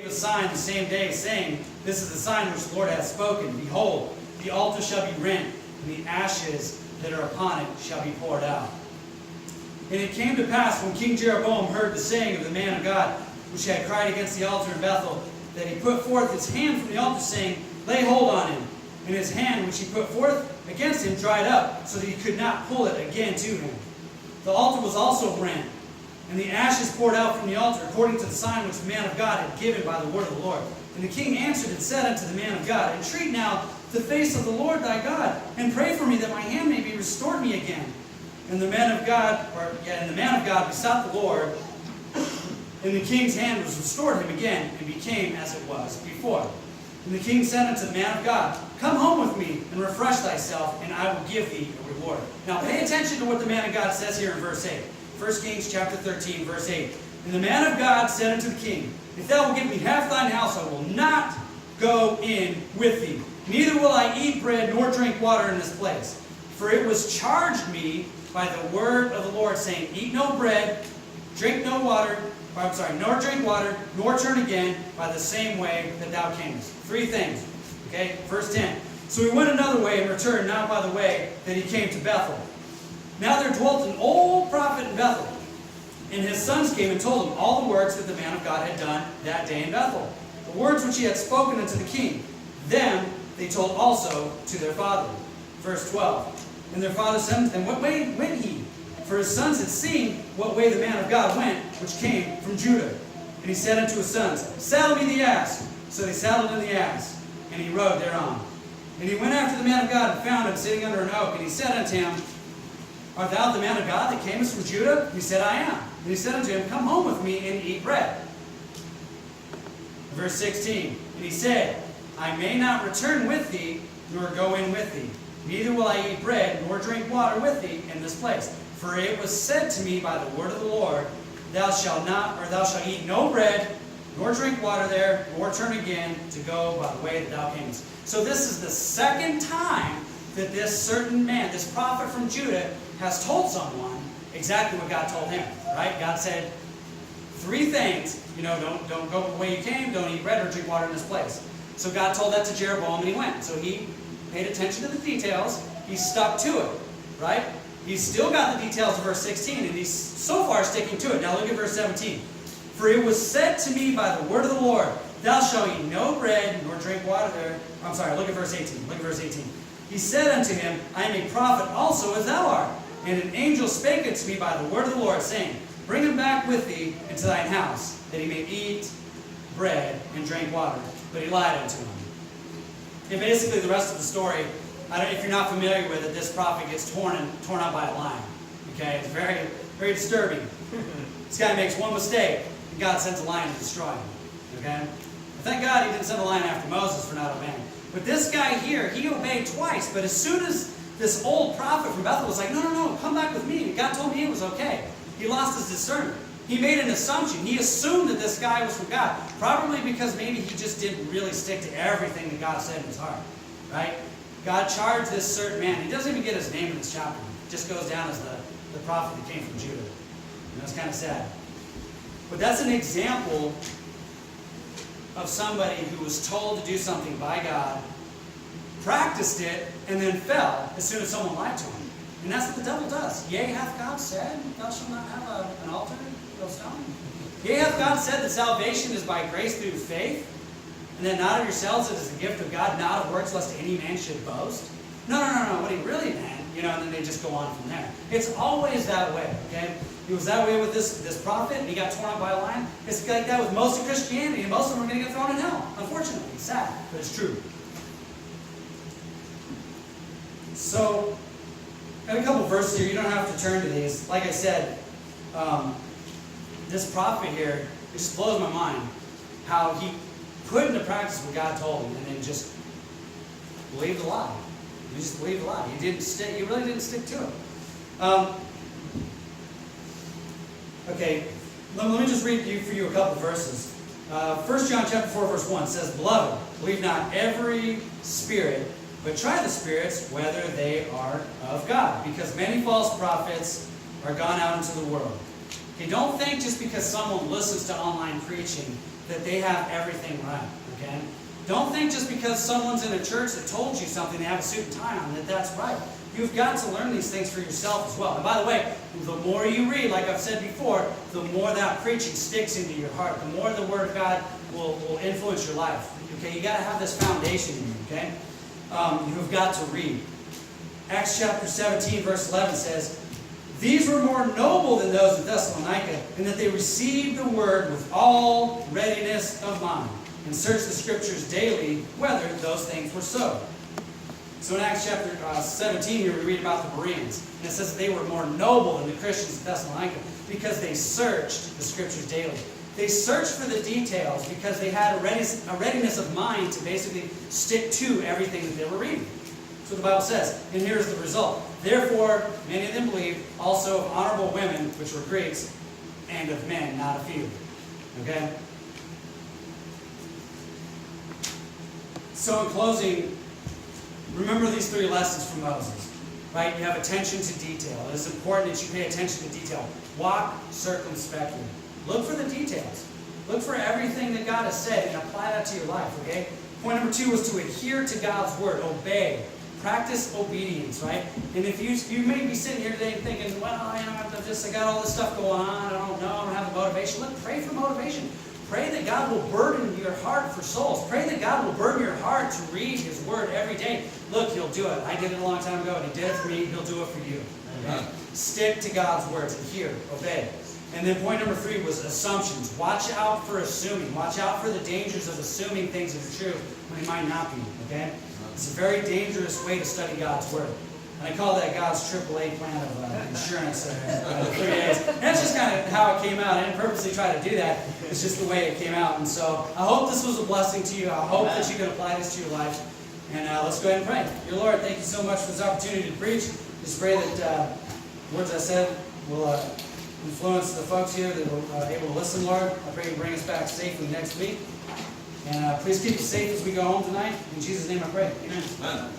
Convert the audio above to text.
a sign the same day, saying, This is the sign which the Lord hath spoken. Behold, the altar shall be rent, and the ashes that are upon it shall be poured out. And it came to pass, when King Jeroboam heard the saying of the man of God, which had cried against the altar in Bethel, that he put forth his hand from the altar, saying, Lay hold on him. And his hand, which he put forth against him, dried up, so that he could not pull it again to him. The altar was also rent, and the ashes poured out from the altar, according to the sign which the man of God had given by the word of the Lord. And the king answered and said unto the man of God, Entreat now the face of the Lord thy God, and pray for me that my hand may be restored me again. And the man of God besought the Lord, and the king's hand was restored him again, and became as it was before. And the king said unto the man of God, Come home with me, and refresh thyself, and I will give thee a reward. Now pay attention to what the man of God says here in verse 8. 1 Kings chapter 13, verse 8. And the man of God said unto the king, If thou wilt give me half thine house, I will not go in with thee. Neither will I eat bread nor drink water in this place. For it was charged me by the word of the Lord, saying, Eat no bread, drink no water, nor drink water, nor turn again by the same way that thou camest. Three things. Okay, verse 10. So he went another way and returned not by the way that he came to Bethel. Now there dwelt an old prophet in Bethel, and his sons came and told him all the words that the man of God had done that day in Bethel, the words which he had spoken unto the king. Them they told also to their father. Verse 12. And their father said unto them, What way went he? For his sons had seen what way the man of God went, which came from Judah. And he said unto his sons, Saddle me the ass. So they saddled him the ass, and he rode thereon. And he went after the man of God, and found him sitting under an oak. And he said unto him, Art thou the man of God that camest from Judah? And he said, I am. And he said unto him, Come home with me, and eat bread. Verse 16. And he said, I may not return with thee, nor go in with thee. Neither will I eat bread, nor drink water with thee in this place. For it was said to me by the word of the Lord, Thou shalt eat no bread, nor drink water there, nor turn again to go by the way that thou camest. So this is the second time that this certain man, this prophet from Judah, has told someone exactly what God told him. Right? God said three things. Don't go the way you came, don't eat bread or drink water in this place. So God told that to Jeroboam, and he went. So he paid attention to the details. He stuck to it. Right? He's still got the details of verse 16, and he's so far sticking to it. Now look at verse 17. For it was said to me by the word of the Lord, Thou shalt eat no bread, nor drink water there. I'm sorry, look at verse 18. Look at verse 18. He said unto him, I am a prophet also as thou art. And an angel spake unto me by the word of the Lord, saying, Bring him back with thee into thine house, that he may eat bread and drink water. But he lied unto him. And basically the rest of the story, if you're not familiar with it, this prophet gets torn out by a lion. Okay, it's very, very disturbing. This guy makes one mistake, and God sends a lion to destroy him. Okay? Thank God he didn't send a lion after Moses for not obeying. But this guy here, he obeyed twice. But as soon as this old prophet from Bethel was like, no, come back with me. And God told me it was okay. He lost his discernment. He made an assumption. He assumed that this guy was from God. Probably because maybe he just didn't really stick to everything that God said in his heart. Right? God charged this certain man. He doesn't even get his name in this chapter. It just goes down as the prophet that came from Judah. And that's kind of sad. But that's an example of somebody who was told to do something by God, practiced it, and then fell as soon as someone lied to him. And that's what the devil does. Yea, hath God said, Thou shalt not have an altar, no stone? Yea, hath God said that salvation is by grace through faith, and that not of yourselves it is the gift of God, not of works, lest any man should boast? No. What he really meant, and then they just go on from there. It's always that way, okay? It was that way with this prophet, and he got torn up by a lion. It's like that with most of Christianity, and most of them are going to get thrown in hell. Unfortunately, it's sad, but it's true. So, I have a couple verses here. You don't have to turn to these. Like I said, this prophet here, it just blows my mind how he put into practice what God told him, and then just believed the lie. He just believed the lie. He really didn't stick to it. Okay, let me just read for you a couple verses. 1 John chapter 4, verse 1 says, Beloved, believe not every spirit, but try the spirits whether they are of God, because many false prophets are gone out into the world. Okay, don't think just because someone listens to online preaching that they have everything right, okay? Don't think just because someone's in a church that told you something, they have a suit and tie on, that that's right. You've got to learn these things for yourself as well. And by the way, the more you read, like I've said before, the more that preaching sticks into your heart. The more the Word of God will influence your life. Okay, you got to have this foundation in you, okay? You've got to read. Acts chapter 17, verse 11 says, "These were more noble than those in Thessalonica, in that they received the word with all readiness of mind, and searched the Scriptures daily whether those things were so." So in Acts chapter 17 here we read about the Bereans. And it says that they were more noble than the Christians in Thessalonica because they searched the Scriptures daily. They searched for the details because they had a readiness of mind to basically stick to everything that they were reading. That's what the Bible says. And here's the result. "Therefore, many of them believed, also of honorable women, which were Greeks, and of men, not a few." Okay? So in closing, remember these 3 lessons from Moses. Right? You have attention to detail. It is important that you pay attention to detail. Walk circumspectly. Look for the details. Look for everything that God has said and apply that to your life. Okay? Point number 2 was to adhere to God's word. Obey. Practice obedience, right? And if you may be sitting here today thinking, well, I got all this stuff going on, I don't know, I don't have the motivation. Look, pray for motivation. Pray that God will burden your heart for souls. Pray that God will burden your heart to read His Word every day. Look, He'll do it. I did it a long time ago, and He did it for me. He'll do it for you. Okay? Stick to God's words. Adhere. Obey. And then point number 3 was assumptions. Watch out for assuming. Watch out for the dangers of assuming things that are true when they might not be. Okay? It's a very dangerous way to study God's Word. And I call that God's AAA plan of insurance, 3 days. And that's just kind of how it came out. I didn't purposely try to do that. It's just the way it came out. And so I hope this was a blessing to you. I hope that you can apply this to your life. And let's go ahead and pray. Dear Lord, thank you so much for this opportunity to preach. Just pray that words I said will influence the folks here that are able to listen, Lord. I pray you bring us back safely next week. And please keep us safe as we go home tonight. In Jesus' name I pray. Amen.